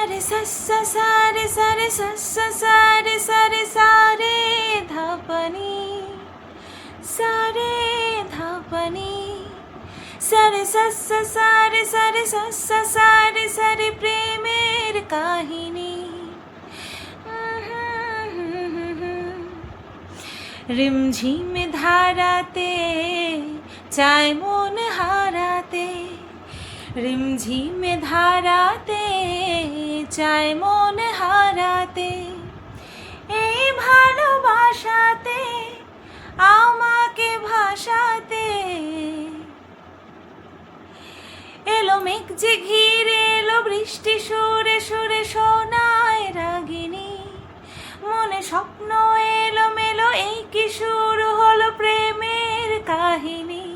रे सा सा सा रे सा रे सा सा सा रे सा रे सा रे धा पा नी सा रे धा पा नी सा रे सा सा सा रे सा रे सा सा सा रे सा रे প্রেমের কাহিনী। रिमझिम धाराते चाय मन हाराते, रिमझिम धाराते चाय मन हाराते, এই ভালোবাসাতে আমাকে ভাসাতে এলো মেঘ যে ঘিরে এলো বৃষ্টি সুরে সুরে শোনায় রাগিনী, মনে স্বপ্ন এলো মেলো এই কি শুরু হলো প্রেমের কাহিনী।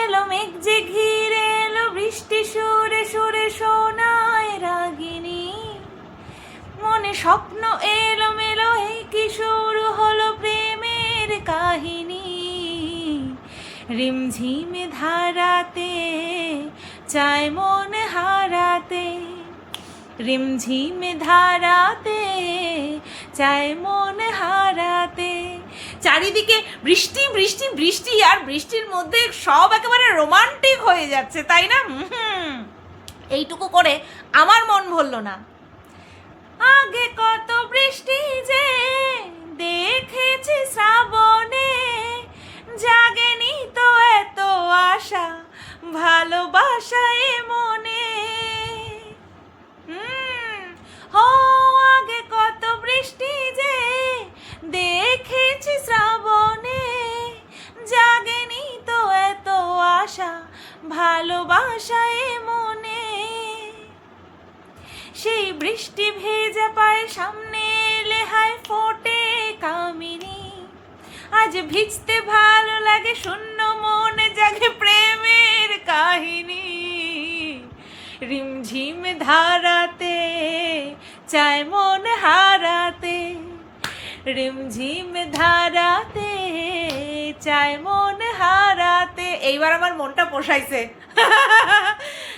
এলো মেঘ যে ঘিরে এলো বৃষ্টি সুরে সুরে শোনায় রাগিনী, মনে স্বপ্ন এলো মেলো এই কি শুরু হলো প্রেমের কাহিনী। রিমঝিম ধারাতে চায় মন হারাতে, रिमझिम धाराते চায় মন হারাতে। চারিদিকে বৃষ্টি বৃষ্টি বৃষ্টি, আর বৃষ্টির মধ্যে সব একেবারে রোমান্টিক হয়ে যাচ্ছে, তাই না? এইটুকু করে আমার মন ভরল না। আগে কত বৃষ্টি যে দেখেছি শ্রাবণে, জাগেনি তো এত আশা ভালোবাসায় মনে। আগে কত বৃষ্টি যে দেখেছি শ্রাবণে, জাগেনি তো এত আশা ভালোবাসায় মনে। সেই বৃষ্টি ভেজা পায়ে সামনে এলে হায় ফোটে কামিনী, আজ ভিজতে ভালো লাগে শূন্য মনে জাগে প্রেমের কাহিনী। रिमझिम धाराते চায় মন হারাতে, रिमझिम धाराते চায় মন হারাতে। এইবার আমার মনটা পোষাইছে।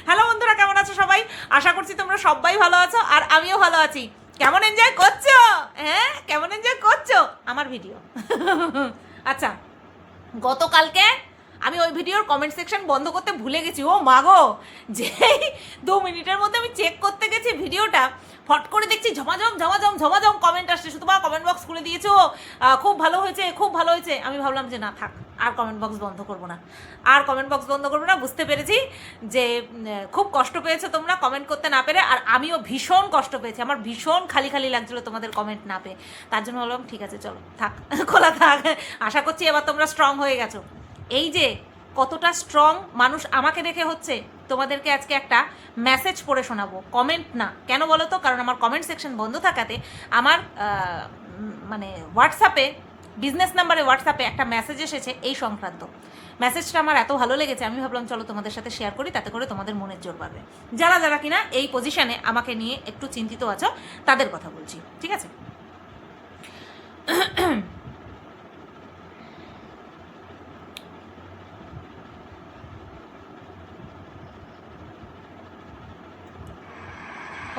হ্যালো বন্ধুরা, কেমন আছো সবাই? আশা করছি তোমরা সবাই ভালো আছো, আর আমিও ভালো আছি। কেমন এনজয় করছো? হ্যাঁ, কেমন এনজয় করছো আমার ভিডিও? আচ্ছা, গতকালকে আমি ওই ভিডিওর কমেন্ট সেকশন বন্ধ করতে ভুলে গেছি। ও মাগো, যেই 2 মিনিটের মধ্যে আমি চেক করতে গেছি ভিডিওটা, ফট করে দেখছি ঝমাঝম ঝমাঝম ঝমাঝম কমেন্ট আসছে। শুধু বা কমেন্ট বক্স খুলে দিয়েছো, খুব ভালো হয়েছে খুব ভালো হয়েছে। আমি ভাবলাম যে না থাক, আর কমেন্ট বক্স বন্ধ করবো না, আর কমেন্ট বক্স বন্ধ করবো না। বুঝতে পেরেছি যে খুব কষ্ট পেয়েছো তোমরা কমেন্ট করতে না পেরে, আর আমিও ভীষণ কষ্ট পেয়েছি। আমার ভীষণ খালি খালি লাগছিলো তোমাদের কমেন্ট না পেয়ে। তার জন্য ভাবলাম ঠিক আছে চলো থাক, খোলা থাক। আশা করছি এবার তোমরা স্ট্রং হয়ে গেছো। এই যে কতটা স্ট্রং মানুষ আমাকে দেখে হচ্ছে, তোমাদেরকে আজকে একটা মেসেজ পড়ে শোনাবো, কমেন্ট না। কেন বলো তো? কারণ আমার কমেন্ট সেকশন বন্ধ থাকাতে আমার মানে হোয়াটসঅ্যাপে, বিজনেস নাম্বারে হোয়াটসঅ্যাপে একটা মেসেজ এসেছে এই সংক্রান্ত। মেসেজটা আমার এত ভালো লেগেছে, আমি ভাবলাম চলো তোমাদের সাথে শেয়ার করি, তাতে করে তোমাদের মনের জোর বাড়বে। যারা যারা কিনা এই পজিশনে আমাকে নিয়ে একটু চিন্তিত আছো তাদের কথা বলছি, ঠিক আছে?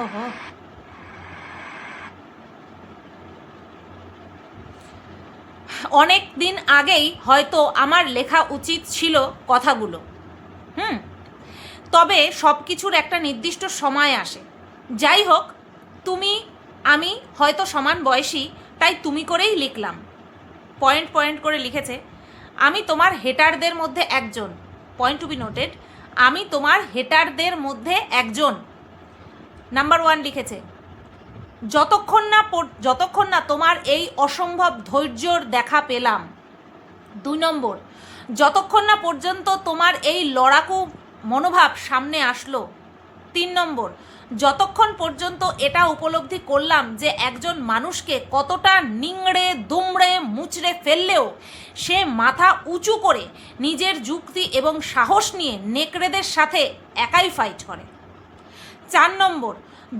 ওহো, অনেক দিন আগেই হয়তো আমার লেখা উচিত ছিল কথাগুলো, তবে সব কিছুর একটা নির্দিষ্ট সময় আসে। যাই হোক, তুমি আমি হয়তো সমান বয়সী, তাই তুমি করেই লিখলাম। পয়েন্ট পয়েন্ট করে লিখেছে, আমি তোমার হেটারদের মধ্যে একজন। পয়েন্ট টু বি নোটেড, আমি তোমার হেটারদের মধ্যে একজন। নাম্বার 1 লিখেছে, যতক্ষণ না তোমার এই অসম্ভব ধৈর্যর দেখা পেলাম। 2 নম্বর, যতক্ষণ না পর্যন্ত তোমার এই লড়াকু মনোভাব সামনে আসলো। 3 নম্বর, যতক্ষণ পর্যন্ত এটা উপলব্ধি করলাম যে একজন মানুষকে কতটা নিংড়ে দুমড়ে মুচড়ে ফেললেও সে মাথা উঁচু করে নিজের যুক্তি এবং সাহস নিয়ে নেকড়েদের সাথে একাই ফাইট করে। 4 নম্বর,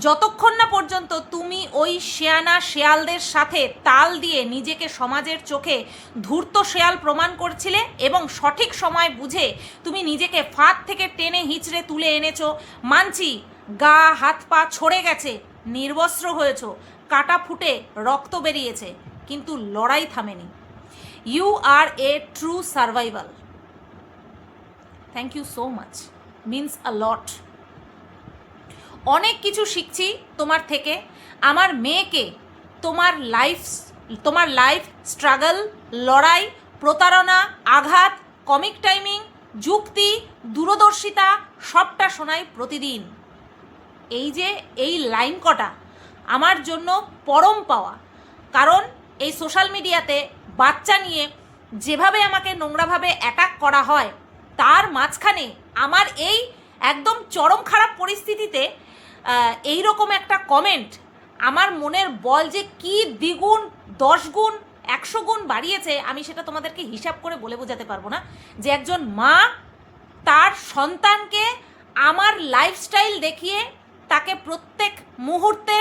যতক্ষণ না পর্যন্ত তুমি ওই শেয়ানা শেয়ালদের সাথে তাল দিয়ে নিজেকে সমাজের চোখে ধূর্ত শেয়াল প্রমাণ করছিলে এবং সঠিক সময় বুঝে তুমি নিজেকে ফাঁদ থেকে টেনে হিঁচড়ে তুলে এনেছো, মানছি গা হাত পা ছড়ে গেছে, নির্বস্ত্র হয়েছো, কাটা ফুটে রক্ত বেরিয়েছে, কিন্তু লড়াই থামেনি। You are a true survival. Thank you so much, means a lot. অনেক কিছু শিখছি তোমার থেকে। আমার মেয়েকে তোমার লাইফ স্ট্রাগল, লড়াই, প্রতারণা, আঘাত, কমিক টাইমিং, যুক্তি, দূরদর্শিতা সবটা শোনাই প্রতিদিন। এই লাইন কটা আমার জন্য পরম পাওয়া। কারণ এই সোশ্যাল মিডিয়াতে বাচ্চা নিয়ে যেভাবে আমাকে নোংরাভাবে অ্যাটাক করা হয়, তার মাঝখানে আমার এই একদম চরম খারাপ পরিস্থিতিতে এই রকম একটা কমেন্ট আমার মনের বল যে কি দ্বিগুণ, 10 গুণ, 100 গুণ বাড়িয়েছে, আমি সেটা তোমাদেরকে হিসাব করে বলে বোঝাতে পারবো না। যে একজন মা তার সন্তানকে আমার লাইফস্টাইল দেখিয়ে তাকে প্রত্যেক মুহূর্তে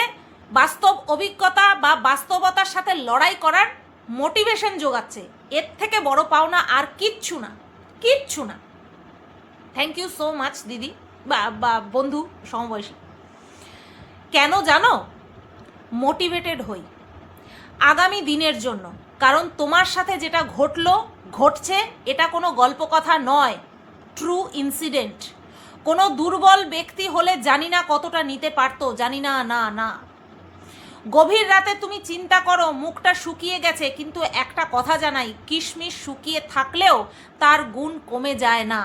বাস্তব অভিজ্ঞতা বা বাস্তবতার সাথে লড়াই করার মোটিভেশন যোগাচ্ছে, এর থেকে বড় পাওনা আর কিচ্ছু না, কিচ্ছু না। থ্যাংক ইউ সো মাচ দিদি বা বন্ধু সমবয়সী। কেন জানো? মোটিভেটেড হই আগামী দিনের জন্য। কারণ তোমার সাথে যেটা ঘটছে এটা কোনো গল্প কথা নয়, ট্রু ইনসিডেন্ট। কোনো দুর্বল ব্যক্তি হলে জানি না কতটা নিতে পারতো, জানি না। না না, গভীর রাতে তুমি চিন্তা করো মুখটা শুকিয়ে গেছে, কিন্তু একটা কথা জানাই, কিশমিশ শুকিয়ে থাকলেও তার গুণ কমে যায় না।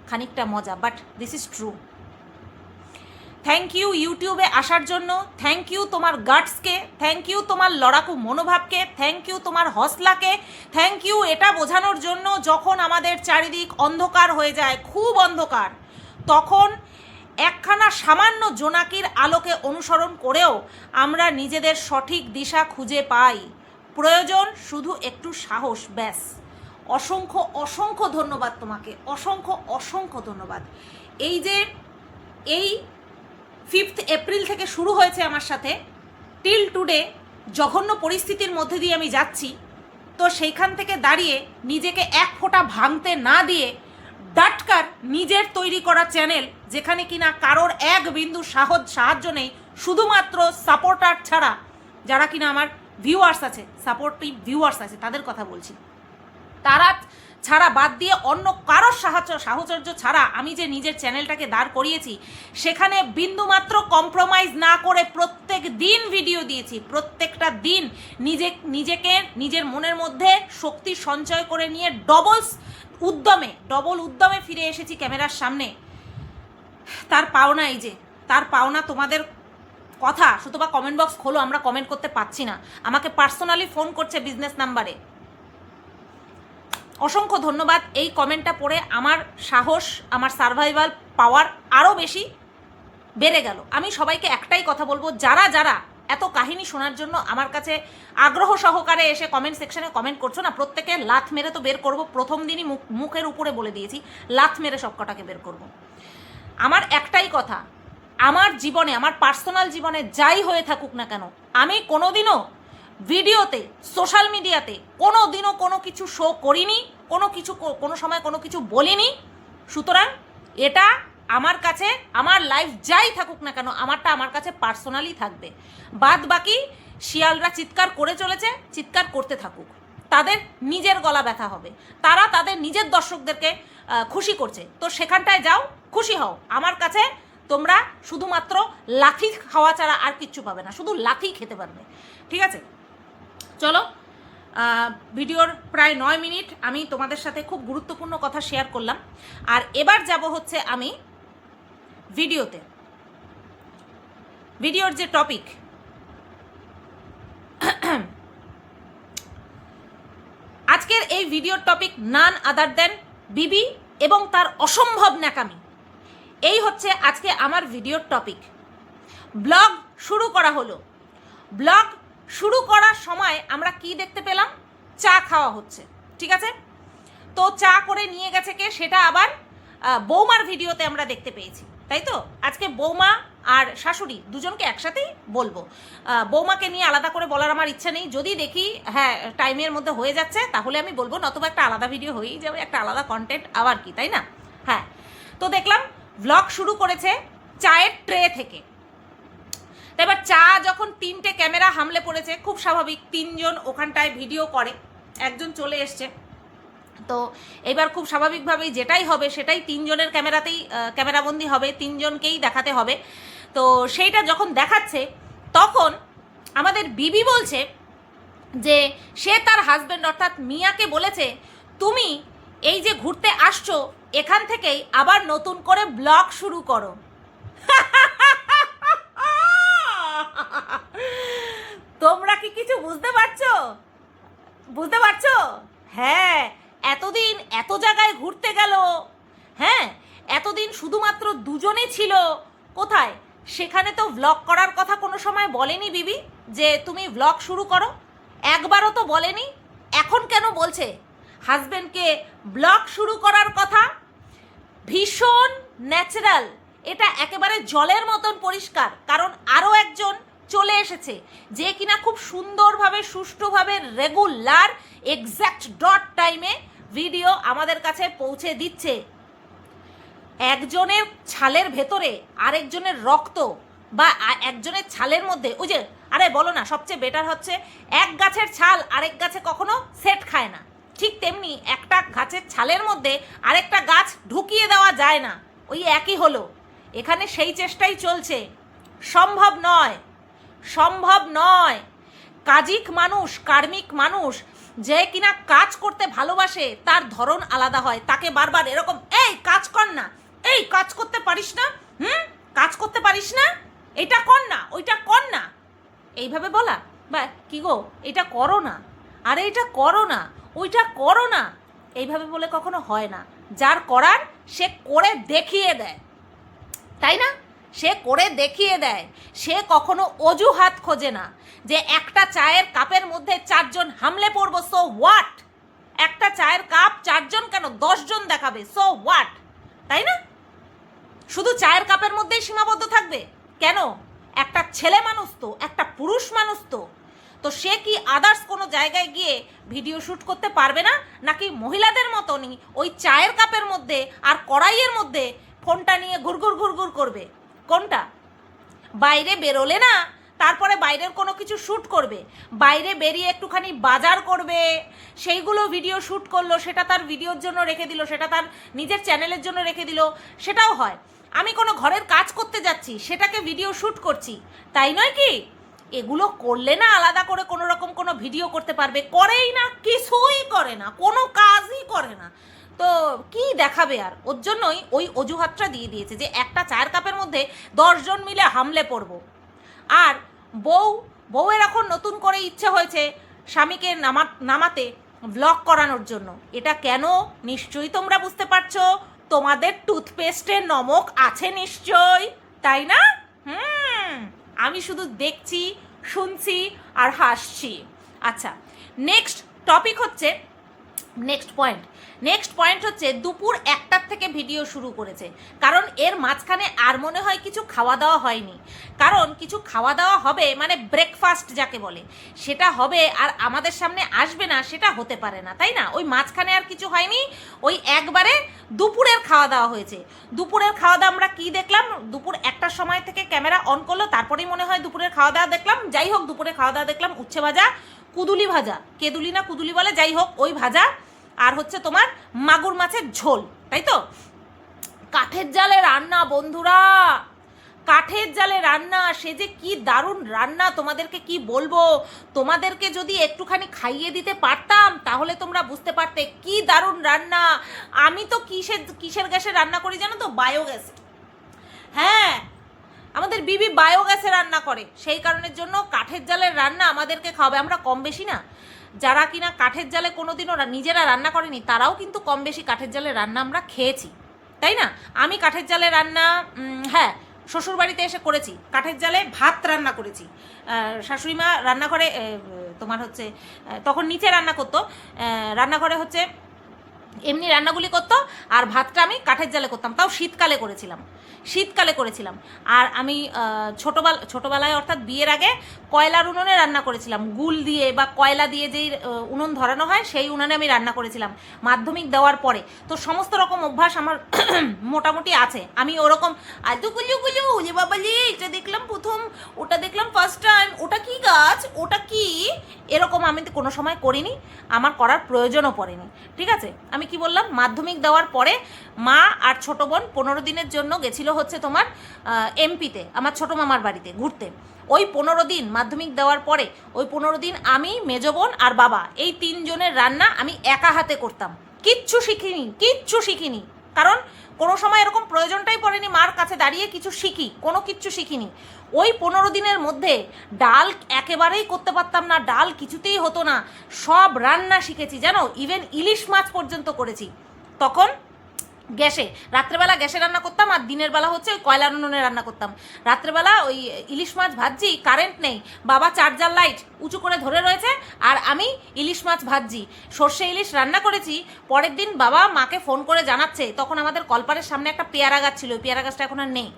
খানিকটা মজা, but this is true. Thank you ইউটিউবে আসার জন্য, থ্যাংক ইউ তোমার গাটসকে, থ্যাংক ইউ তোমার লড়াকু মনোভাবকে, থ্যাংক ইউ তোমার হসলাকে, থ্যাংক ইউ এটা বোঝানোর জন্য যখন আমাদের চারিদিক অন্ধকার হয়ে যায়, খুব অন্ধকার, তখন একখানা সামান্য জোনাকির আলোকে অনুসরণ করেও আমরা নিজেদের সঠিক দিশা খুঁজে পাই। প্রয়োজন শুধু একটু সাহস, ব্যাস। অসংখ্য অসংখ্য ধন্যবাদ তোমাকে, অসংখ্য অসংখ্য ধন্যবাদ। এই 5 এপ্রিল থেকে শুরু হয়েছে আমার সাথে, টিল টুডে জঘন্য পরিস্থিতির মধ্যে দিয়ে আমি যাচ্ছি। তো সেইখান থেকে দাঁড়িয়ে নিজেকে এক ফোঁটা ভাঙতে না দিয়ে ডাটকার নিজের তৈরি করা চ্যানেল, যেখানে কিনা কারোর এক বিন্দু সাহায্য নেই, শুধুমাত্র সাপোর্টার ছাড়া, যারা কিনা আমার ভিউয়ার্স আছে, সাপোর্টিভ ভিউয়ার্স আছে, তাদের কথা বলছি, তারা ছাড়া বাদ দিয়ে অন্য কারোর সাহচর্য ছাড়া আমি যে নিজের চ্যানেলটাকে দাঁড় করিয়েছি, সেখানে বিন্দুমাত্র কম্প্রোমাইজ না করে প্রত্যেক দিন ভিডিও দিয়েছি। প্রত্যেকটা দিন নিজেকে নিজের মনের মধ্যে শক্তি সঞ্চয় করে নিয়ে ডবল উদ্যমে ফিরে এসেছি ক্যামেরার সামনে। তার পাওনা তার পাওনা তোমাদের কথা। শুধু বা কমেন্ট বক্স খোলো, আমরা কমেন্ট করতে পাচ্ছি না। আমাকে পার্সোনালি ফোন করছে বিজনেস নাম্বারে। অসংখ্য ধন্যবাদ। এই কমেন্টটা পড়ে আমার সাহস, আমার সার্ভাইভাল পাওয়ার আরও বেশি বেড়ে গেল। আমি সবাইকে একটাই কথা বলবো, যারা যারা এত কাহিনী শোনার জন্য আমার কাছে আগ্রহ সহকারে এসে কমেন্ট সেকশনে কমেন্ট করছো না, প্রত্যেকে লাথ মেরে তো বের করবো। প্রথম দিনই মুখের উপরে বলে দিয়েছি, লাথ মেরে সব কটাকে বের করবো। আমার একটাই কথা, আমার জীবনে, আমার পার্সোনাল জীবনে যাই হয়ে থাকুক না কেন, আমি কোনোদিনও ভিডিওতে, সোশ্যাল মিডিয়াতে কোনোদিনও কোনো কিছু শো করিনি, কোনো সময় কোনো কিছু বলিনি। সুতরাং এটা আমার কাছে, আমার লাইফ যাই থাকুক না কেন, আমারটা আমার কাছে পার্সোনালি থাকবে। বাদ বাকি শিয়ালরা চিৎকার করে চলেছে, চিৎকার করতে থাকুক, তাদের নিজের গলা ব্যথা হবে। তারা তাদের নিজের দর্শকদেরকে খুশি করছে, তো সেখানটায় যাও, খুশি হও। আমার কাছে তোমরা শুধুমাত্র লাথি খাওয়া ছাড়া আর কিচ্ছু পাবে না, শুধু লাথি খেতে পারবে। ঠিক আছে, চলো। ভিডিওর প্রায় 9 মিনিট আমি তোমাদের সাথে খুব গুরুত্বপূর্ণ কথা শেয়ার করলাম। আর এবার যাব হচ্ছে আমি ভিডিওর যে টপিক, আজকের এই ভিডিওর টপিক নান আদার দেন বিবি এবং তার অসম্ভব ন্যাকামি। এই হচ্ছে আজকে আমার ভিডিওর টপিক। ব্লগ শুরু করা হলো। ব্লগ শুরু করার সময় আমরা কি দেখতে পেলাম? চা খাওয়া হচ্ছে, ঠিক আছে। তো চা করে নিয়ে গেছে কে, সেটা আবার বৌমার ভিডিওতে আমরা দেখতে পেয়েছি, তাই তো। আজকে বৌমা আর শাশুড়ি দুজনকে একসাথেই বলবো। বৌমাকে নিয়ে আলাদা করে বলার আমার ইচ্ছা নেই। যদি দেখি হ্যাঁ টাইমের মধ্যে হয়ে যাচ্ছে, তাহলে আমি বলবো, নতুবা একটা আলাদা ভিডিও হয়েই যাবে, একটা আলাদা কন্টেন্ট আবার কি, তাই না। হ্যাঁ, তো দেখলাম ব্লগ শুরু করেছে চায়ের ট্রে থেকে। তো এবার চা যখন 3টে ক্যামেরা হামলে পড়েছে, খুব স্বাভাবিক, 3জন ওখানটায় ভিডিও করে, একজন চলে এসছে, তো এবার খুব স্বাভাবিকভাবেই যেটাই হবে সেটাই 3জনের ক্যামেরাতেই ক্যামেরাবন্দি হবে, 3জনকেই দেখাতে হবে। তো সেইটা যখন দেখাচ্ছে তখন আমাদের বিবি বলছে যে সে তার হাজব্যান্ড অর্থাৎ মিয়াকে বলেছে, তুমি এই যে ঘুরতে আসছো এখান থেকেই আবার নতুন করে ব্লগ শুরু করো। তোমরা কি কিছু বুঝতে পারছো? বুঝতে পারছো? হ্যাঁ, এতদিন এত জায়গায় ঘুরতে গেল, হ্যাঁ, এতদিন শুধুমাত্র দুজনে ছিল, কোথায়? সেখানে তো ব্লগ করার কথা কোনো সময় বলেনি বিবি যে তুমি ব্লগ শুরু করো, একবারও তো বলেনি। এখন কেন বলছে হাজব্যান্ডকে ব্লগ শুরু করার কথা? ভীষণ ন্যাচারাল, এটা একেবারে জলের মতন পরিষ্কার, কারণ আরও একজন চলে এসেছে যে কিনা খুব সুন্দরভাবে সুষ্ঠুভাবে রেগুলার এক্স্যাক্ট ডট টাইমে ভিডিও আমাদের কাছে পৌঁছে দিচ্ছে। একজনের ছালের ভেতরে আরেকজনের রক্ত বা একজনের ছালের মধ্যে ওই যে, আরে বলো না, সবচেয়ে বেটার হচ্ছে এক গাছের ছাল আরেক গাছে কখনো সেট খায় না, ঠিক তেমনি একটা গাছের ছালের মধ্যে আরেকটা গাছ ঢুকিয়ে দেওয়া যায় না, ওই একই হলো। এখানে সেই চেষ্টাই চলছে। সম্ভব নয়, সম্ভব নয়। কাজিক মানুষ, কার্মিক মানুষ যে কিনা কাজ করতে ভালোবাসে তার ধরন আলাদা হয়, তাকে বারবার এরকম এই কাজ কর না, এই কাজ করতে পারিস না, কাজ করতে পারিস না, এটা কর না, ওইটা কর না, এইভাবে বলা, বা কি গো এটা করো না, আরে এটা করো না, ওইটা করো না, এইভাবে বলে কখনো হয় না। যার করার সে করে দেখিয়ে দেয়, তাই না? সে করে দেখিয়ে দেয়, সে কখনো অজুহাত খোঁজে না যে একটা চায়ের কাপের মধ্যে 4জন হামলে পড়বো, সো হোয়াট? একটা চায়ের কাপ 4জন কেন, 10জন দেখাবে, সো হোয়াট? তাই না? শুধু চায়ের কাপের মধ্যেই সীমাবদ্ধ থাকবে কেন? একটা ছেলে মানুষ তো, একটা পুরুষ মানুষ তো, তো সে কি আদার্স কোনো জায়গায় গিয়ে ভিডিও শ্যুট করতে পারবে না? নাকি মহিলাদের মতনই ওই চায়ের কাপের মধ্যে আর কড়াইয়ের মধ্যে ফোনটা নিয়ে ঘুরঘুর ঘুরঘুর করবে? কোনটা? বাইরে বেরোলে না তারপরে বাইরের কোনো কিছু শ্যুট করবে, বাইরে বেরিয়ে একটুখানি বাজার করবে, সেইগুলো ভিডিও শ্যুট করলো, সেটা তার ভিডিওর জন্য রেখে দিল, সেটা তার নিজের চ্যানেলের জন্য রেখে দিল, সেটাও হয়। আমি কোনো ঘরের কাজ করতে যাচ্ছি, সেটাকে ভিডিও শ্যুট করছি, তাই নয় কি? এগুলো করলে না আলাদা করে কোনো রকম কোনো ভিডিও করতে পারবে, করেই না, কিছুই করে না, কোনো কাজই করে না, তো কি দেখাবে আর? ওর জন্যই ওই অজুহাতটা দিয়ে দিয়েছে যে একটা চায়ের কাপের মধ্যে 10জন মিলে হামলে পড়ব। আর বউয়ের এখন নতুন করে ইচ্ছে হয়েছে স্বামীকে নামাতে ব্লগ করানোর জন্য। এটা কেন নিশ্চয়ই তোমরা বুঝতে পারছো, তোমাদের টুথপেস্টে নমক আছে নিশ্চয়, তাই না? আমি শুধু দেখছি, শুনছি আর হাসছি। আচ্ছা, নেক্সট টপিক হচ্ছে, নেক্সট পয়েন্ট হচ্ছে দুপুর 1টার থেকে ভিডিও শুরু করেছে, কারণ এর মাঝখানে আর মনে হয় কিছু খাওয়া দাওয়া হয়নি, কারণ কিছু খাওয়া দাওয়া হবে মানে ব্রেকফাস্ট যাকে বলে সেটা হবে, আর আমাদের সামনে আসবে না সেটা হতে পারে না, তাই না? ওই মাঝখানে আর কিছু হয়নি, ওই একবারে দুপুরের খাওয়া দাওয়া হয়েছে। দুপুরের খাওয়া দাওয়া আমরা কি দেখলাম? দুপুর 1টার সময় থেকে ক্যামেরা অন করলো, তারপরেই মনে হয় দুপুরের খাওয়া দাওয়া দেখলাম। যাই হোক, দুপুরে খাওয়া দাওয়া দেখলাম উচ্ছে ভাজা, কুদুলি ভাজা, কেদুলি না কুদুলি বলে, যাই হোক ওই ভাজা, আর হচ্ছে তোমার মাগুর মাছের ঝোল, তাই তো? কাঠের জালে রান্না বন্ধুরা, কাঠের জালে রান্না, সে যে কি দারুণ রান্না, তোমাদেরকে কি বলবো। তোমাদেরকে যদি একটুখানি খাইয়ে দিতে পারতাম তাহলে তোমরা বুঝতে পারতে কি দারুণ রান্না। আমি তো কিসের গ্যাসে রান্না করি জানো তো? বায়োগ্যাসে। হ্যাঁ, আমাদের বিবি বায়োগ্যাসে রান্না করে, সেই কারণের জন্য কাঠের জালের রান্না আমাদেরকে খাওয়াবে। আমরা কম বেশি না, যারা কিনা কাঠের জালে কোনোদিনও নিজেরা রান্না করেনি তারাও কিন্তু কম বেশি কাঠের জালে রান্না আমরা খেয়েছি, তাই না? আমি কাঠের জালে রান্না, হ্যাঁ, শ্বশুরবাড়িতে এসে করেছি, কাঠের জালে ভাত রান্না করেছি। শাশুড়ি মা রান্নাঘরে তোমার হচ্ছে তখন নিচে রান্না করতো, রান্নাঘরে হচ্ছে এমনি রান্নাগুলি করতো, আর ভাতটা আমি কাঠের জালে করতাম, তাও শীতকালে করেছিলাম। আর আমি ছোটোবেলায় অর্থাৎ বিয়ের আগে কয়লার উনুনে রান্না করেছিলাম, গুল দিয়ে বা কয়লা দিয়ে যেই উনুন ধরানো হয় সেই উনুনে আমি রান্না করেছিলাম মাধ্যমিক দেওয়ার পরে। তো সমস্ত রকম অভ্যাস আমার মোটামুটি আছে। আমি ওরকম আদুগুলুগুলু উলি বাবালি এটা দেখলাম প্রথম, ওটা দেখলাম ফার্স্ট টাইম, ওটা কি গাছ, ওটা কি, এরকম আমি তো কোনো সময় করিনি, আমার করার প্রয়োজনও পড়েনি। ঠিক আছে, আমি কি বললাম, মাধ্যমিক দেওয়ার পরে মা আর ছোটো বোন 15 দিনের জন্য গেছিলো হচ্ছে তোমার এমপিতে, আমার ছোটো মামার বাড়িতে ঘুরতে। ওই 15 দিন মাধ্যমিক দেওয়ার পরে ওই 15 দিন আমি, মেজো বোন আর বাবা, এই 3 জনের রান্না আমি একা হাতে করতাম। কিচ্ছু শিখিনি, কারণ কোনো সময় এরকম প্রয়োজনটাই পড়েনি মার কাছে দাঁড়িয়ে কিচ্ছু শিখিনি। ওই 15 দিনের মধ্যে ডাল একেবারেই করতে পারতাম না, ডাল কিছুতেই হতো না, সব রান্না শিখেছি জানো, ইভেন ইলিশ মাছ পর্যন্ত করেছি। তখন গ্যাসে, রাত্রেবেলা গ্যাসে রান্না করতাম, আর দিনের বেলা হচ্ছে ওই কয়লার উনুনে রান্না করতাম। রাত্রেবেলা ওই ইলিশ মাছ ভাজছি, কারেন্ট নেই, বাবা চার্জার লাইট উঁচু করে ধরে রয়েছে, আর আমি ইলিশ মাছ ভাজছি, সর্ষে ইলিশ রান্না করেছি। পরের দিন বাবা মাকে ফোন করে জানাচ্ছে, তখন আমাদের কলপারের সামনে একটা পেয়ারা গাছ ছিল, ওই পেয়ারা গাছটা এখন আর নেই।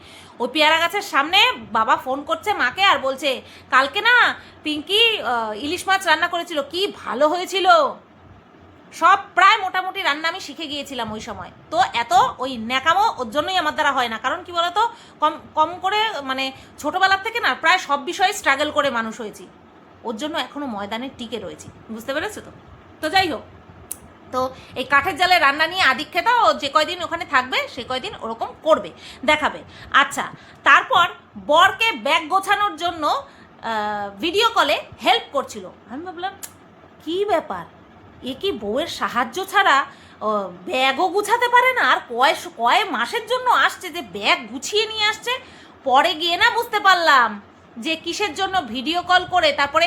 ওই পেয়ারা গাছের সামনে বাবা ফোন করছে মাকে আর বলছে, কালকে না পিঙ্কি ইলিশ মাছ রান্না করেছিল, কি ভালো হয়েছিল। সব প্রায় মোটামুটি রান্না আমি শিখে গিয়েছিলাম ওই সময়। তো এত ওই ন্যাকামো ওর জন্যই আমার দ্বারা হয় না, কারণ কি বলতো, কম করে মানে ছোটোবেলার থেকে না প্রায় সব বিষয়ে স্ট্রাগল করে মানুষ হয়েছি, ওর জন্য এখনও ময়দানে টিকে রয়েছি, বুঝতে পেরেছো তো? তো যাই হোক, তো এই কাঠের জালে রান্না নিয়ে আদিক্ষেতা ও যে কয়দিন ওখানে থাকবে সে কয়দিন ওরকম করবে, দেখাবে। আচ্ছা, তারপর বরকে ব্যাগ গোছানোর জন্য ভিডিও কলে হেল্প করছিল। আমি ভাবলাম কি ব্যাপার, এ কি বউয়ের সাহায্য ছাড়া ব্যাগও গুছাতে পারে না, আর কয় মাসের জন্য আসছে যে ব্যাগ গুছিয়ে নিয়ে আসছে। পরে গিয়ে না বুঝতে পারলাম যে কিসের জন্য ভিডিও কল করে তারপরে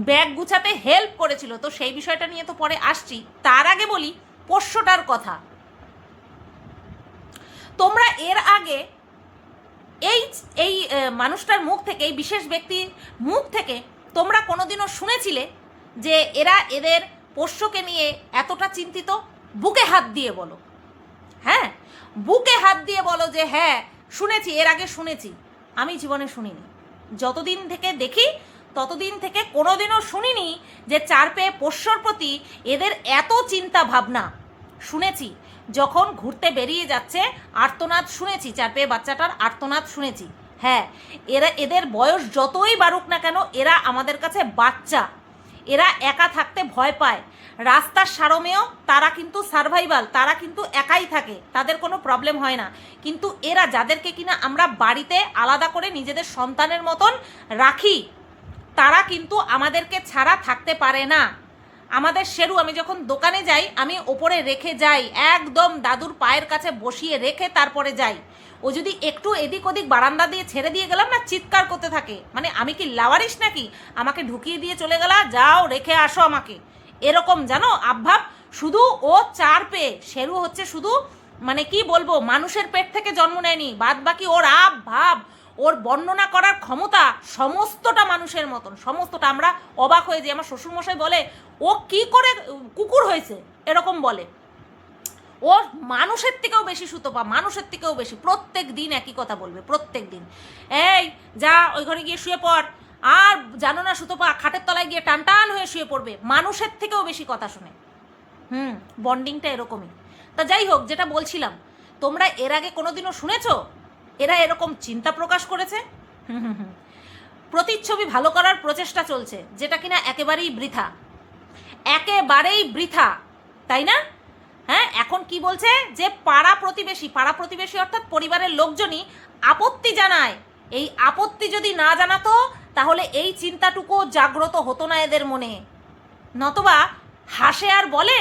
ব্যাগ গুছাতে হেল্প করেছিল। তো সেই বিষয়টা নিয়ে তো পরে আসছি, তার আগে বলি পোষ্যটার কথা। তোমরা এর আগে এই মানুষটার মুখ থেকে, এই বিশেষ ব্যক্তির মুখ থেকে তোমরা কোনোদিনও শুনেছিলে যে এরা এদের পোষ্যকে নিয়ে এতটা চিন্তিত? বুকে হাত দিয়ে বলো, হ্যাঁ, বুকে হাত দিয়ে বলো যে হ্যাঁ শুনেছি, এর আগে শুনেছি। আমি জীবনে শুনিনি, যতদিন থেকে দেখি ততদিন থেকে কোনোদিনও শুনিনি যে চার পেয়ে পোষ্যর প্রতি এদের এত চিন্তা ভাবনা। শুনেছি যখন ঘুরতে বেরিয়ে যাচ্ছে আর্তনাদ শুনেছি, চার পেয়ে বাচ্চাটার আর্তনাদ শুনেছি। হ্যাঁ, এদের বয়স যতই বাড়ুক না কেন এরা আমাদের কাছে বাচ্চা, এরা একা থাকতে ভয় পায়। রাস্তার সারমেও তারা কিন্তু সারভাইভাল, তারা কিন্তু একাই থাকে, তাদের কোনো প্রবলেম হয় না। কিন্তু এরা যাদেরকে কিনা আমরা বাড়িতে আলাদা করে নিজেদের সন্তানের মতন রাখি, তারা কিন্তু আমাদেরকে ছাড়া থাকতে পারে না। আমাদের শেরু, আমি যখন দোকানে যাই আমি ওপরে রেখে যাই, একদম দাদুর পায়ের কাছে বসিয়ে রেখে তারপরে যাই। ও যদি একটু এদিক ওদিক বারান্দা দিয়ে ছেড়ে দিয়ে গেলাম না, চিৎকার করতে থাকে, মানে আমি কি লাওয়ারিস নাকি, আমাকে ঢুকিয়ে দিয়ে চলে গেলা, যাও রেখে আসো আমাকে, এরকম জানো আবভাব। শুধু ও চার পেয়ে, শেরু হচ্ছে শুধু মানে কি বলবো, মানুষের পেট থেকে জন্ম নেয়নি, বাদ বাকি ওর আবভাব, ওর বর্ণনা করার ক্ষমতা সমস্তটা মানুষের মতন, সমস্তটা। আমরা অবাক হয়ে যাই, আমার শ্বশুরমশাই বলে ও কি করে কুকুর হয়েছে, এরকম বলে। ও মানুষের থেকেও বেশি সুতপা, মানুষের থেকেও বেশি, প্রত্যেক দিন একই কথা বলবে, প্রত্যেক দিন, এই যা ওই ঘরে গিয়ে শুয়ে পড়, আর জানো না সুতপা খাটের তলায় গিয়ে টান টান হয়ে শুয়ে পড়বে, মানুষের থেকেও বেশি কথা শুনে। বন্ডিংটা এরকমই। তা যাই হোক, যেটা বলছিলাম, তোমরা এর আগে কোনোদিনও শুনেছো এরা এরকম চিন্তা প্রকাশ করেছে? প্রতিচ্ছবি ভালো করার প্রচেষ্টা চলছে, যেটা কিনা একেবারেই বৃথা, একেবারেই বৃথা, তাই না? হ্যাঁ, এখন কি বলছে যে পাড়া প্রতিবেশী অর্থাৎ পরিবারের লোকজনই আপত্তি জানায়। এই আপত্তি যদি না জানাতো তাহলে এই চিন্তাটুকু জাগ্রত হতো না এদের মনে। নতবা হাসে আর বলে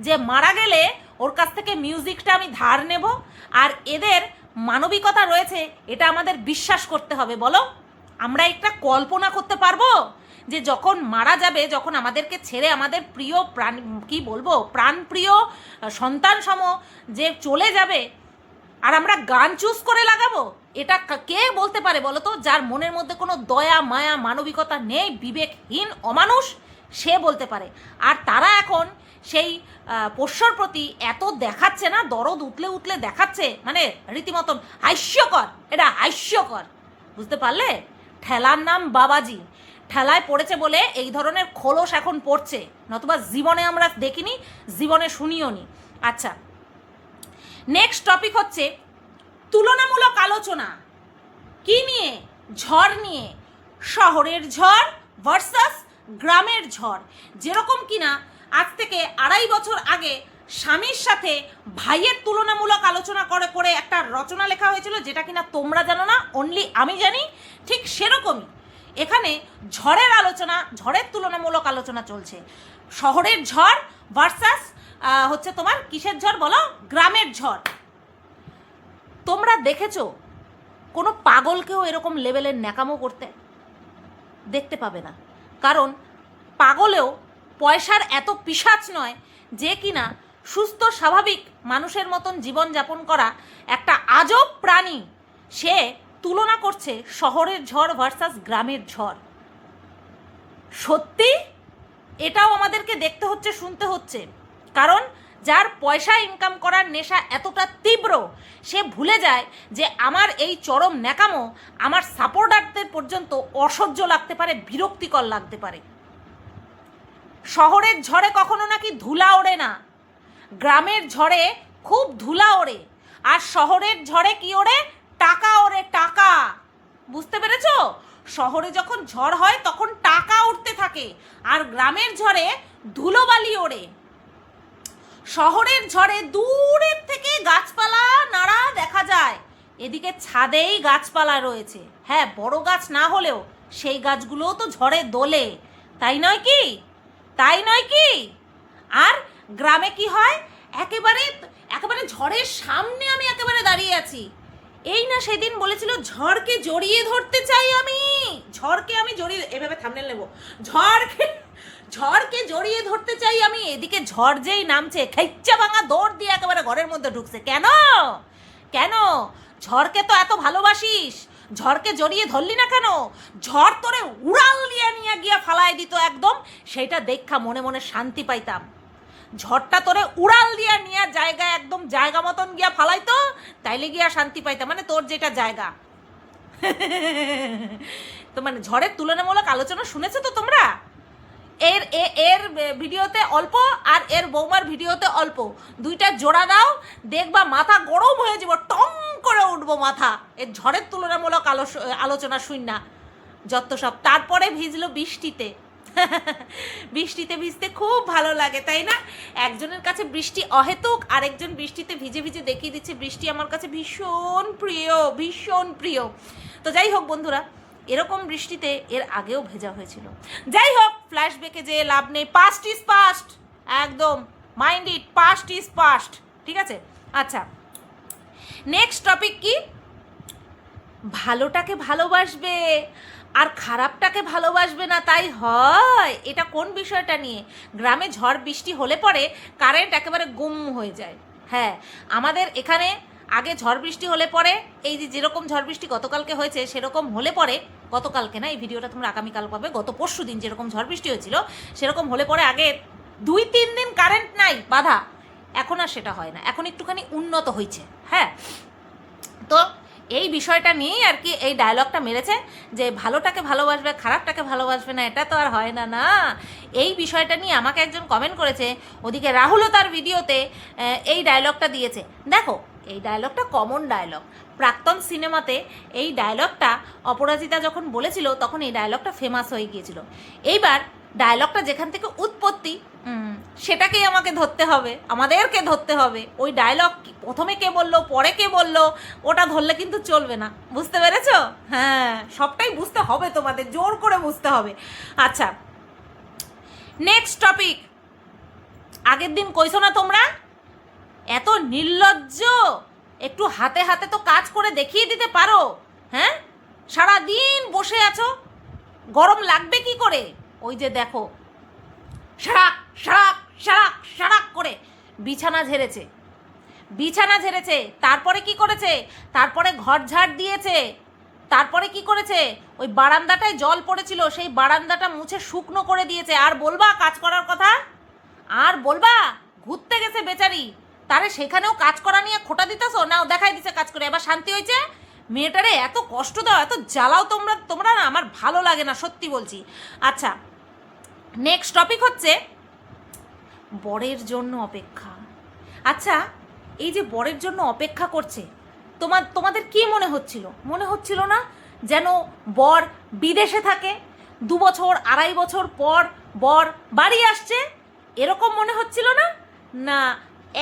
যে মারা গেলে ওর কাছ থেকে মিউজিকটা আমি ধার নেব, আর এদের মানবিকতা রয়েছে এটা আমাদের বিশ্বাস করতে হবে। বলো, আমরা একটা কল্পনা করতে পারবো যে যখন মারা যাবে, যখন আমাদেরকে ছেড়ে আমাদের প্রিয় প্রাণ, কি বলবো, প্রাণপ্রিয় সন্তান সম যে চলে যাবে, আর আমরা গান চুজ করে লাগাবো? এটা কে বলতে পারে বলো তো, যার মনের মধ্যে কোনো দয়া মায়া মানবিকতা নেই, বিবেকহীন অমানুষ, সে বলতে পারে। আর তারা এখন সেই পোষ্যর প্রতি এত দেখাচ্ছে না, দরদ উতলে উতলে দেখাচ্ছে, মানে রীতিমতন হাস্যকর, এটা হাস্যকর, বুঝতে পারলে? ঠেলার নাম বাবাজি, ঠেলায় পড়েছে বলে এই ধরনের খোলস এখন পড়ছে, নতুবা জীবনে আমরা দেখিনি, জীবনে শুনিও নি। আচ্ছা, নেক্সট টপিক হচ্ছে তুলনামূলক আলোচনা। কি নিয়ে? ঝড় নিয়ে। শহরের ঝড় ভার্সাস গ্রামের ঝড়। যেরকম কিনা আজ থেকে 2.5 বছর আগে স্বামীর সাথে ভাইয়ের তুলনামূলক আলোচনা করে করে একটা রচনা লেখা হয়েছিল, যেটা কিনা তোমরা জানো না, অনলি আমি জানি। ঠিক সেরকমই এখানে ঝড়ের আলোচনা, ঝড়ের তুলনামূলক আলোচনা চলছে। শহরের ঝড় ভার্সাস হচ্ছে তোমার কিসের ঝড় বলো? গ্রামের ঝড়। তোমরা দেখেছো কোনো পাগলকেও এরকম লেভেলের ন্যাকামো করতে? দেখতে পাবে না, কারণ পাগলেও পয়সার এত পিশাচ নয় যে কিনা সুস্থ স্বাভাবিক মানুষের মতন জীবনযাপন করা একটা আজব প্রাণী, সে তুলনা করছে শহরের ঝড় ভার্সাস গ্রামের ঝড়। সত্যি এটাও আমাদেরকে দেখতে হচ্ছে, শুনতে হচ্ছে, কারণ যার পয়সা ইনকাম করার নেশা এতটা তীব্র, সে ভুলে যায় যে আমার এই চরম ন্যাকামো আমার সাপোর্টারদের পর্যন্ত অসহ্য লাগতে পারে, বিরক্তিকর লাগতে পারে। শহরের ঝড়ে কখনো নাকি ধুলা ওড়ে না, গ্রামের ঝড়ে খুব ধুলা ওড়ে, আর শহরের ঝড়ে কি ওড়ে? টাকা ওড়ে, টাকা। বুঝতে পেরেছো? শহরে যখন ঝড় হয় তখন টাকা উঠতে থাকে, আর গ্রামের ঝড়ে ধুলোবালি ওড়ে। শহরের ঝড়ে দূরের থেকে গাছপালা নাড়া দেখা যায়, এদিকে ছাদেই গাছপালা রয়েছে, হ্যাঁ বড় গাছ না হলেও সেই গাছগুলোও তো ঝড়ে দোলে, তাই নয় কি? তাই নয় কি? আর গ্রামে কি হয়? একেবারে একেবারে ঝড়ের সামনে আমি একেবারে দাঁড়িয়ে আছি। এই না সেদিন বলেছিল ঝড়কে জড়িয়ে ধরতে চাই আমি, ঝড়কে আমি জড়িয়ে, এভাবে থাম্বনেল নেব, ঝড়কে জড়িয়ে ধরতে চাই আমি। এদিকে ঝড় যেই নামছে, খেচ্চা ভাঙা দৌড় দিয়ে একেবারে ঘরের মধ্যে ঢুকছে। কেন? কেন? ঝড়কে তো এত ভালোবাসিস, ঝড়কে জড়িয়ে ধরলি না কেন? ঝড় তোরে উড়াল দিয়ে নিয়ে গিয়া ফালায় দিত একদম, সেইটা দেখা মনে মনে শান্তি পাইতাম। ঝড়টা তোরে উড়াল দিয়া নিয়ে জায়গায় একদম জায়গা মতন গিয়া ফালাইতো, তাইলে গিয়া শান্তি পাইতাম, মানে তোর যেটা জায়গা। তো মানে ঝড়ের তুলনামূলক আলোচনা শুনেছো তো তোমরা? এর ভিডিওতে অল্প আর এর বৌমার ভিডিওতে অল্প, দুইটা জোড়া দাও, দেখবা মাথা গরম হয়ে যাব, টং করে উঠবো মাথা এর ঝড়ের তুলনামূলক আলোচনা শুন না যত সব। তারপরে ভিজলো বৃষ্টিতে। বৃষ্টিতে ভিজতে খুব ভালো লাগে, তাই না? একজনের কাছে বৃষ্টি অহেতুক, আরেকজন বৃষ্টিতে ভিজে ভিজে দেখিয়ে দিচ্ছে বৃষ্টি আমার কাছে ভীষণ প্রিয়, ভীষণ প্রিয়। তো যাই হোক বন্ধুরা, এরকম বৃষ্টিতে এর আগেও ভেজা হয়েছিল। যাই হোক, ফ্ল্যাশব্যাকে যে লাভ নেই, পাস্ট ইজ পাস্ট, একদম mind it, past is past, ঠিক আছে? আচ্ছা, নেক্সট টপিক কি? ভালোটাকে ভালোবাসবে আর খারাপটাকে ভালোবাসবে না, তাই হয়? এটা কোন বিষয়টা নিয়ে? গ্রামে ঝড় বৃষ্টি হলে পরে কারেন্ট একেবারে গুম হয়ে যায়। হ্যাঁ, আমাদের এখানে আগে ঝড় বৃষ্টি হলে পরে, এই যে যেরকম ঝড় বৃষ্টি গতকালকে হয়েছে সেরকম হলে পরে, গতকালকে না, এই ভিডিওটা তোমরা আগামীকাল পাবে, গত পরশু দিন যেরকম ঝড় বৃষ্টি হয়েছিল সেরকম হলে পরে আগে 2-3 দিন কারেন্ট নাই, বাধা। এখন আর সেটা হয় না, এখন একটুখানি উন্নত হয়েছে। হ্যাঁ, তো এই বিষয়টা নিয়েই আর কি এই ডায়লগটা মেরেছে যে ভালোটাকে ভালোবাসবে, খারাপটাকে ভালোবাসবে না, এটা তো আর হয় না। না, এই বিষয়টা নিয়ে আমাকে একজন কমেন্ট করেছে, ওদিকে রাহুলও তার ভিডিওতে এই ডায়লগটা দিয়েছে। দেখো, এই ডায়লগটা কমন ডায়লগ, প্রাক্তন সিনেমাতে এই ডায়লগটা অপরাজিতা যখন বলেছিল তখন এই ডায়লগটা ফেমাস হয়ে গিয়েছিল। এইবার ডায়লগটা যেখান থেকে উৎপত্তি সেটাকেই আমাকে ধরতে হবে, আমাদেরকে ধরতে হবে। ওই ডায়লগ প্রথমে কে বললো, পরে কে বললো, ওটা ধরলে কিন্তু চলবে না, বুঝতে পেরেছো? হ্যাঁ, সবটাই বুঝতে হবে, তোমাদের জোর করে বুঝতে হবে। আচ্ছা, নেক্সট টপিক। আগের দিন কইছো না তোমরা, এত নির্লজ্জ, একটু হাতে হাতে তো কাজ করে দেখিয়ে দিতে পারো। হ্যাঁ, সারাদিন বসে আছো, গরম লাগবে কি করে? ওই যে দেখো, সারাক সারাক সারাক সারাক করে বিছানা ঝেড়েছে, বিছানা ঝেড়েছে, তারপরে কি করেছে? তারপরে ঘর ঝাড় দিয়েছে, তারপরে কি করেছে, ওই বারান্দাটায় জল পড়েছিল, সেই বারান্দাটা মুছে শুকনো করে দিয়েছে। আর বলবা কাজ করার কথা? আর বলবা? ঘুরতে গেছে বেচারি, তারে সেখানেও কাজ করা নিয়ে খোটা দিতেছো? নাও দেখাই দিছে কাজ করে, এবার শান্তি হয়েছে? মেয়েটারে এত কষ্ট দাও, এত জ্বালাও তোমরা না, আমার ভালো লাগে না, সত্যি বলছি। আচ্ছা, নেক্সট টপিক হচ্ছে বরের জন্য অপেক্ষা। আচ্ছা, এই যে বরের জন্য অপেক্ষা করছে, তোমাদের কি মনে হচ্ছিল না যেন বর বিদেশে থাকে, 2 বছর 2.5 বছর পর বর বাড়ি আসছে, এরকম মনে হচ্ছিল না? না,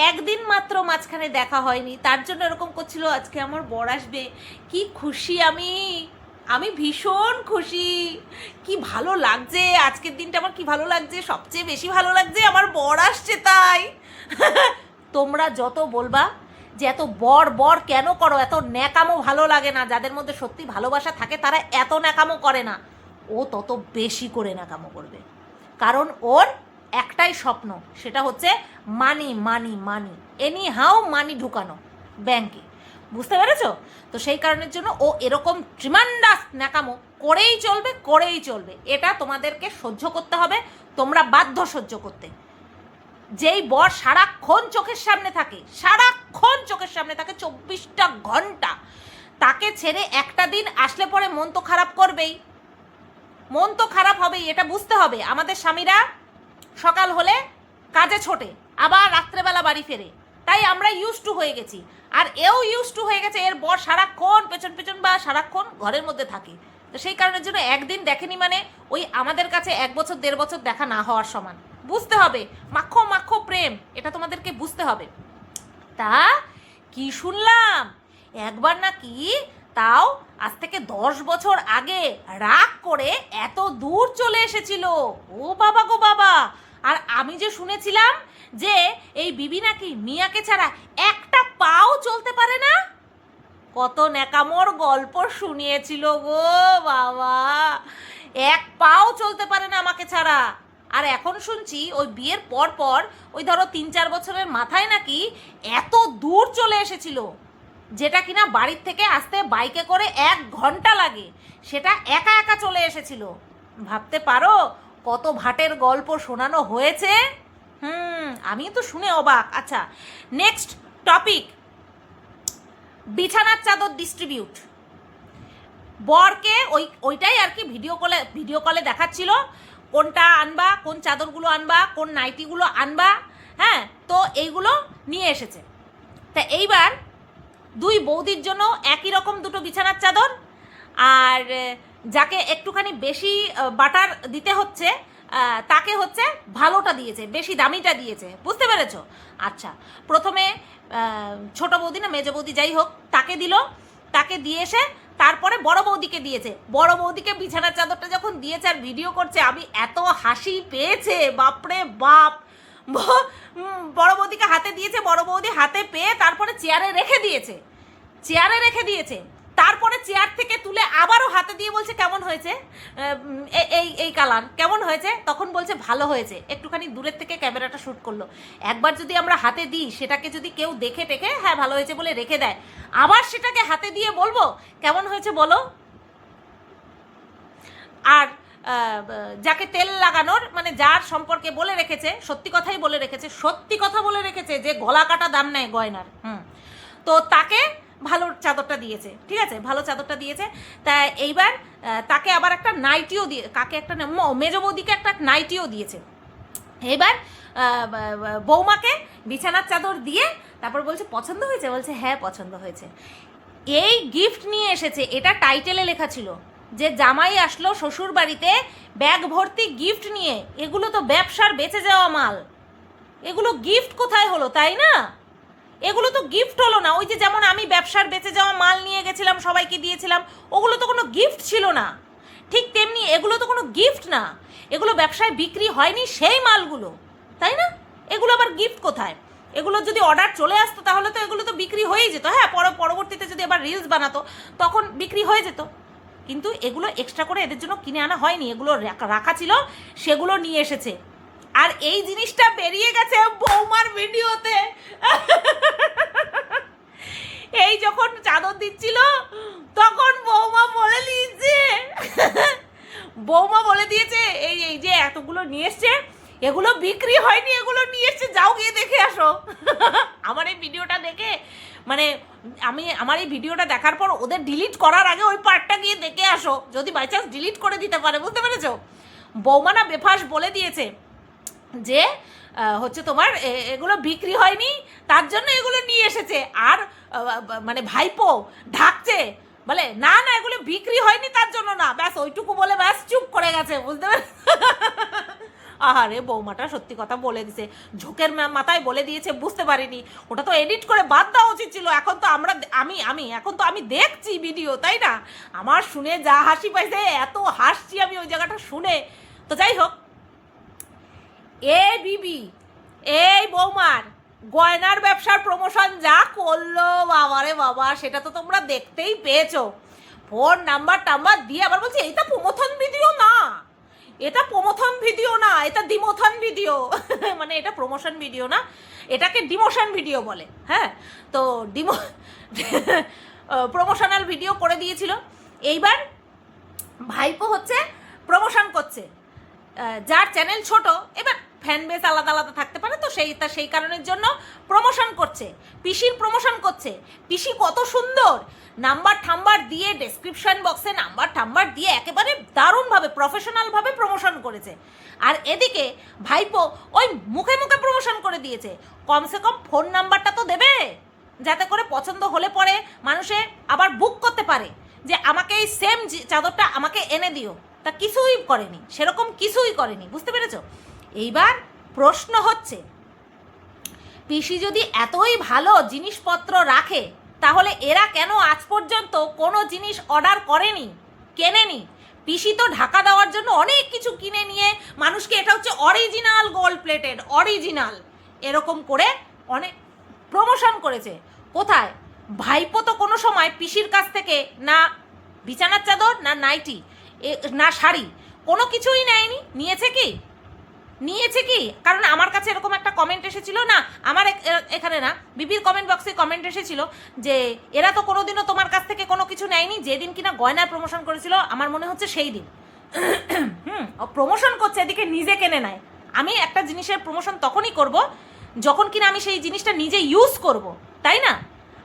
একদিন মাত্র মাঝখানে দেখা হয়নি, তার জন্য এরকম করছিল আজকে আমার বর আসবে। কি খুশি আমি ভীষণ খুশি, কি ভালো লাগছে আজকের দিনটা, আমার কি ভালো লাগছে, সবচেয়ে বেশি ভালো লাগছে আমার বর আসছে তাই। তোমরা যত বলবা যে এত বর কেন করো, এত ন্যাকামো ভালো লাগে না, যাদের মধ্যে সত্যি ভালোবাসা থাকে তারা এত ন্যাকামো করে না, ও তত বেশি করে ন্যাকামো করবে। কারণ ওর একটাই স্বপ্ন, সেটা হচ্ছে মানি মানি মানি, এনি হাউ মানি ঢুকানো ব্যাংকে, বুঝতে পেরেছো? তো সেই কারণের জন্য ও এরকম ট্রিমান্ডাস ন্যাকামো করেই চলবে। এটা তোমাদেরকে সহ্য করতে হবে, তোমরা বাধ্য সহ্য করতে। যেই বর সারাক্ষণ চোখের সামনে থাকে 24টা ঘন্টা, তাকে ছেড়ে একটা দিন আসলে পরে মন তো খারাপ হবেই, এটা বুঝতে হবে। আমাদের স্বামীরা সকাল হলে কাজে ছোটে, আবার রাত্রেবেলা বাড়ি ফেরে, তাই আমরা ইউজ টু হয়ে গেছি, আর এও ইউজ টু হয়ে গেছে, এর বর সারাক্ষণ পেছন বা সারাক্ষণ ঘরের মধ্যে থাকে। তো সেই কারণের জন্য একদিন দেখেনি মানে ওই আমাদের কাছে 1 বছর 1.5 বছর দেখা না হওয়ার সমান, বুঝতে হবে। মাখো প্রেম, এটা তোমাদেরকে বুঝতে হবে। তা কি শুনলাম একবার নাকি, তাও আজ থেকে 10 বছর আগে রাগ করে এত দূর চলে এসেছিল। ও বাবা গো বাবা! আর আমি যে শুনেছিলাম যে এই বিবি নাকি মিয়াকে ছাড়া একটা পাও চলতে পারে না, কত ন্যাকামোর গল্প শুনিয়েছিল গো বাবা, 1 পাও চলতে পারে না আমাকে ছাড়া। আর এখন শুনছি ওই বিয়ের পর ওই ধরো 3-4 বছরের মাথায় নাকি এত দূর চলে এসেছিল, যেটা কিনা বাড়ির থেকে আসতে বাইকে করে 1 ঘন্টা লাগে, সেটা একা চলে এসেছিল। ভাবতে পারো কত ভাটের গল্প শোনানো হয়েছে। আমি তো শুনে অবাক। আচ্ছা, নেক্সট টপিক, বিছানার চাদর ডিস্ট্রিবিউট। বরকে ওইটাই আর কি ভিডিও কলে দেখাচ্ছিল, কোনটা আনবা, কোন চাদরগুলো আনবা, কোন নাইটিগুলো আনবা, হ্যাঁ, তো এইগুলো নিয়ে এসেছে। তা এইবার 2 বৌদির জন্য একই রকম 2টো বিছানার চাদর, আর যাকে একটুখানি বেশি বাটার দিতে হচ্ছে তাকে হচ্ছে ভালোটা দিয়েছে, বেশি দামিটা দিয়েছে, বুঝতে পেরেছো? আচ্ছা, প্রথমে ছোট বৌদি না মেজ বৌদি যাই হোক, তাকে দিয়ে এসে তারপরে বড় বৌদিকে দিয়েছে। বড় বৌদিকে বিছানার চাদরটা যখন দিয়েছে আর ভিডিও করছে, আমি এত হাসি পেয়েছে, বাপরে বাপ। বড় বৌদিকে হাতে দিয়েছে, বড় বৌদি হাতে পেয়ে তারপরে চেয়ারে রেখে দিয়েছে, তারপরে চেয়ার থেকে তুলে আবারও হাতে দিয়ে বলছে কেমন হয়েছে, এই কালার কেমন হয়েছে, তখন বলছে ভালো হয়েছে। একটুখানি দূরের থেকে ক্যামেরাটা শ্যুট করলো। একবার যদি আমরা হাতে দিই, সেটাকে যদি কেউ দেখে হ্যাঁ ভালো হয়েছে বলে রেখে দেয়, আবার সেটাকে হাতে দিয়ে বলবো কেমন হয়েছে বলো। আর যাকে তেল লাগানোর মানে যার সম্পর্কে বলে রেখেছে, সত্যি কথা বলে রেখেছে যে গলা কাটা দাম নেয় গয়নার, তো তাকে ভালো চাদরটা দিয়েছে, ঠিক আছে, ভালো চাদরটা দিয়েছে। তা এইবার তাকে আবার একটা নাইটিও দিয়ে, মেজ বৌদিকে একটা নাইটিও দিয়েছে। এইবার বৌমাকে বিছানার চাদর দিয়ে তারপর বলছে পছন্দ হয়েছে, বলছে হ্যাঁ পছন্দ হয়েছে। এই গিফট নিয়ে এসেছে, এটা টাইটেলে লেখা ছিল যে জামাই আসলো শ্বশুর বাড়িতে ব্যাগ ভর্তি গিফট নিয়ে। এগুলো তো ব্যবসার বেঁচে যাওয়া মাল, এগুলো গিফট কোথায় হলো, তাই না? এগুলো তো গিফট হলো না। ওই যে যেমন আমি ব্যবসার বেঁচে যাওয়া মাল নিয়ে গেছিলাম, সবাইকে দিয়েছিলাম, ওগুলো তো কোনো গিফট ছিল না। ঠিক তেমনি এগুলো তো কোনো গিফট না, এগুলো ব্যবসায় বিক্রি হয়নি সেই মালগুলো, তাই না? এগুলো আবার গিফট কোথায়? এগুলো যদি অর্ডার চলে আসতো তাহলে তো এগুলো তো বিক্রি হয়েই যেত, হ্যাঁ, পরবর্তীতে যদি আবার রিলস বানাতো তখন বিক্রি হয়ে যেত। কিন্তু এগুলো এক্সট্রা করে এদের জন্য কিনে আনা হয়নি, এগুলো রাখা ছিল, সেগুলো নিয়ে এসেছে। আর এই জিনিসটা বেরিয়ে গেছে বৌমার ভিডিওতে। এই যখন চাদর দিচ্ছিল তখন বৌমা বলে দিয়েছে এই এই যে এতগুলো নিয়ে এসছে, এগুলো বিক্রি হয়নি, এগুলো নিয়ে এসছে, যাও গিয়ে দেখে আসো। আমার এই ভিডিওটা দেখে মানে আমার এই ভিডিওটা দেখার পর ওদের ডিলিট করার আগে ওই পার্টটা গিয়ে দেখে আসো, যদি বাই চান্স ডিলিট করে দিতে পারে, বুঝতে পেরেছো? বৌমা না বেফাস বলে দিয়েছে যে হচ্ছে তোমার এগুলো বিক্রি হয়নি, তার জন্য এগুলো নিয়ে এসেছে। আর মানে ভাইপো ঢাকছে, বলে না না এগুলো বিক্রি হয়নি তার জন্য না, ব্যাস ওইটুকু বলে ব্যাস চুপ করে গেছে, বুঝতে পারে? আহারে বৌমাটা সত্যি কথা বলে দিছে, ঝোঁকের মাথায় বলে দিয়েছে, বুঝতে পারিনি। ওটা তো এডিট করে বাদ দেওয়া উচিত ছিল। এখন তো এখন তো আমি দেখছি ভিডিও, তাই না? আমার শুনে যা হাসি পাইছে, এত হাসছি আমি ওই জায়গাটা শুনে। তো যাই হোক, বিবি এই বৌমার গয়নার ব্যবসার প্রমোশন যা করলো বাবারে বাবা, সেটা তো তোমরা দেখতেই পেয়েছো। ফোন নাম্বার দিয়ে আবার বলছি এটা প্রমোশন ভিডিও না, এটা প্রমোশন ভিডিও না, এটা ডিমোশন ভিডিও। মানে এটা প্রমোশন ভিডিও না, এটাকে ডিমোশন ভিডিও বলে। হ্যাঁ, তো প্রমোশনাল ভিডিও করে দিয়েছিল। এইবার ভাইপো হচ্ছে প্রমোশন করছে, যার চ্যানেল ছোট, এবার ফ্যান বেস আলাদা আলাদা থাকতে পারে, তো সেই কারণের জন্য প্রমোশন করছে, পিসির প্রমোশন করছে। পিসি কত সুন্দর নাম্বার দিয়ে ডেসক্রিপশন বক্সে নাম্বার দিয়ে একেবারে দারুণভাবে প্রফেশনালভাবে প্রমোশন করেছে। আর এদিকে ভাইপো ওই মুখে মুখে প্রমোশন করে দিয়েছে। কমসে কম ফোন নাম্বারটা তো দেবে, যাতে করে পছন্দ হলে পরে মানুষে আবার বুক করতে পারে যে আমাকে এই সেম চাদরটা আমাকে এনে দিও। তা কিছুই করেনি, সেরকম কিছুই করেনি, বুঝতে পেরেছো? এইবার প্রশ্ন হচ্ছে, পিসি যদি এতই ভালো জিনিসপত্র রাখে, তাহলে এরা কেন আজ পর্যন্ত কোনো জিনিস অর্ডার করেনি, কেনেনি? পিসি তো ঢাকা দেওয়ার জন্য অনেক কিছু কিনে নিয়ে মানুষকে, এটা হচ্ছে অরিজিনাল গোল্ড প্লেটেড, অরিজিনাল, এরকম করে অনেক প্রমোশন করেছে। কোথায়? ভাইপো তো কোনো সময় পিসির কাছ থেকে না বিছানার চাদর, না নাইটি, না শাড়ি, কোনো কিছুই নেয়নি। নিয়েছে কি? কারণ আমার কাছে এরকম একটা কমেন্ট এসেছিল না, আমার এখানে না, বিবির কমেন্ট বক্সে কমেন্ট এসেছিল যে এরা তো কোনোদিনও তোমার কাছ থেকে কোনো কিছু নেয়নি। যেদিন কিনা গয়নার প্রমোশন করেছিল, আমার মনে হচ্ছে সেই দিন। প্রমোশন করছে, এদিকে নিজে কেনে নেয়। আমি একটা জিনিসের প্রমোশন তখনই করব যখন কিনা আমি সেই জিনিসটা নিজে ইউজ করব, তাই না?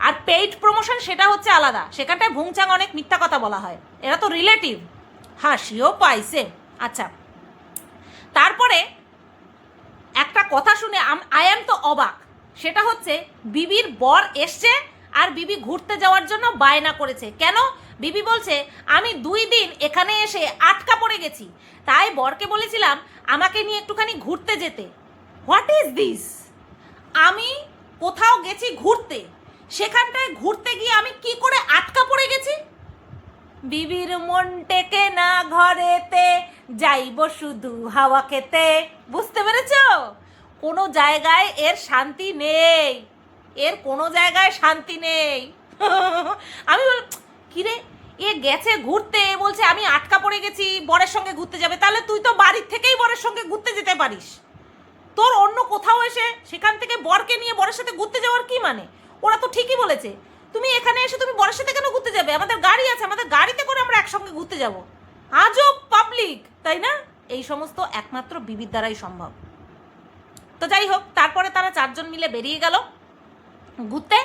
আর পেইড প্রমোশন সেটা হচ্ছে আলাদা, সেখানটায় ভুংচাং অনেক মিথ্যা কথা বলা হয়, এরা তো রিলেটিভ। হাসিও পাইছে। আচ্ছা, তারপরে একটা কথা শুনে আই এম তো অবাক, সেটা হচ্ছে বিবির বর এসছে আর বিবি ঘুরতে যাওয়ার জন্য বায়না করেছে। কেন? বিবি বলছে আমি 2 দিন এখানে এসে আটকা পড়ে গেছি, তাই বরকে বলেছিলাম আমাকে নিয়ে একটুখানি ঘুরতে যেতে। What is this? আমি কোথাও গেছি ঘুরতে, সেখানটায় ঘুরতে গিয়ে আমি কি করে আটকা পড়ে গেছি? বিবির মন টেকে না ঘরেতে, যাইব শুধু হাওয়া খেতে। বুঝতে পেরেছ? কোনো জায়গায় এর শান্তি নেই, এর কোনো জায়গায় শান্তি নেই। আমি বল কিরে, এ গেছে ঘুরতে, বলছে আমি আটকা পড়ে গেছি, বরের সঙ্গে ঘুরতে যাবে। তাহলে তুই তো বাড়ির থেকেই বরের সঙ্গে ঘুরতে যেতে পারিস। তোর অন্য কোথাও এসে সেখান থেকে বরকে নিয়ে বরের সাথে ঘুরতে যাওয়ার কি মানে? ওরা তো ঠিকই বলেছে, তুমি এখানে এসে তুমি বরের সাথে কেন ঘুরতে যাবে? আমাদের গাড়ি আছে, আমাদের গাড়িতে করে আমরা একসঙ্গে ঘুরতে যাব। আজব পাবলিক, তাই না? এই সমস্ত একমাত্র বিবির দ্বারাই সম্ভব। তো যাই হোক, তারপরে তারা 4 জন মিলে বেরিয়ে গেল ঘুরতে।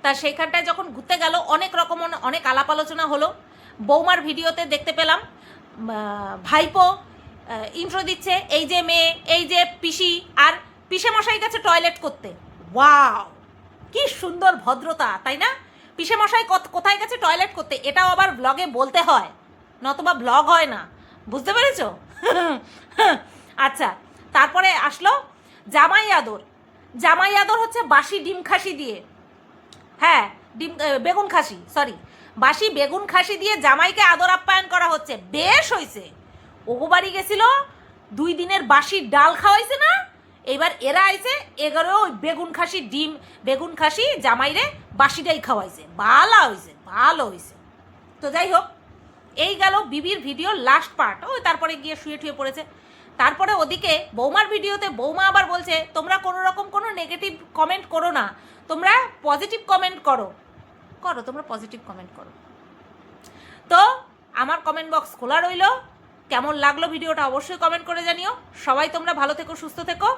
তা সেইখানটায় যখন ঘুরতে গেল, অনেক আলাপ আলোচনা হলো। বৌমার ভিডিওতে দেখতে পেলাম ভাইপো ইন্ট্রো দিচ্ছে, এই যে মেয়ে, এই যে পিসি, আর পিসে মশাই গেছে টয়লেট করতে। ওয়াও, কি সুন্দর ভদ্রতা, তাই না? পিসে মশাই কোথায় গেছে টয়লেট করতে, এটাও আবার ব্লগে বলতে হয়, নতুবা ব্লগ হয় না, বুঝতে পেরেছো? আচ্ছা, তারপরে আসলো জামাই আদর। জামাই আদর হচ্ছে বাসি ডিম খাসি দিয়ে, হ্যাঁ বেগুন খাসি, বাসি বেগুন খাসি দিয়ে জামাইকে আদর আপ্যায়ন করা হচ্ছে। বেশ হয়েছে, ওগো বাড়ি গেছিল, 2 দিনের বাসি ডাল খাওয়াইছে না, এবার এরা আইছে, এগারো ওই বেগুন খাসি জামাইরে বাসিটাই খাওয়াইছে। ভালো হয়েছে। তো যাই হোক, এই গেল বিবির ভিডিও লাস্ট পার্ট। ওই তারপরে গিয়ে শুয়ে পড়েছে। তারপরে ওদিকে বৌমার ভিডিওতে বৌমা আবার বলছে তোমরা কোনো রকম কোনো নেগেটিভ কমেন্ট করো না, তোমরা পজিটিভ কমেন্ট করো। করো, তোমরা পজিটিভ কমেন্ট করো। তো আমার কমেন্ট বক্স খোলা রইলো। কেমন লাগলো ভিডিওটা অবশ্যই কমেন্ট করে জানিও। সবাই তোমরা ভালো থেকো, সুস্থ থেকো।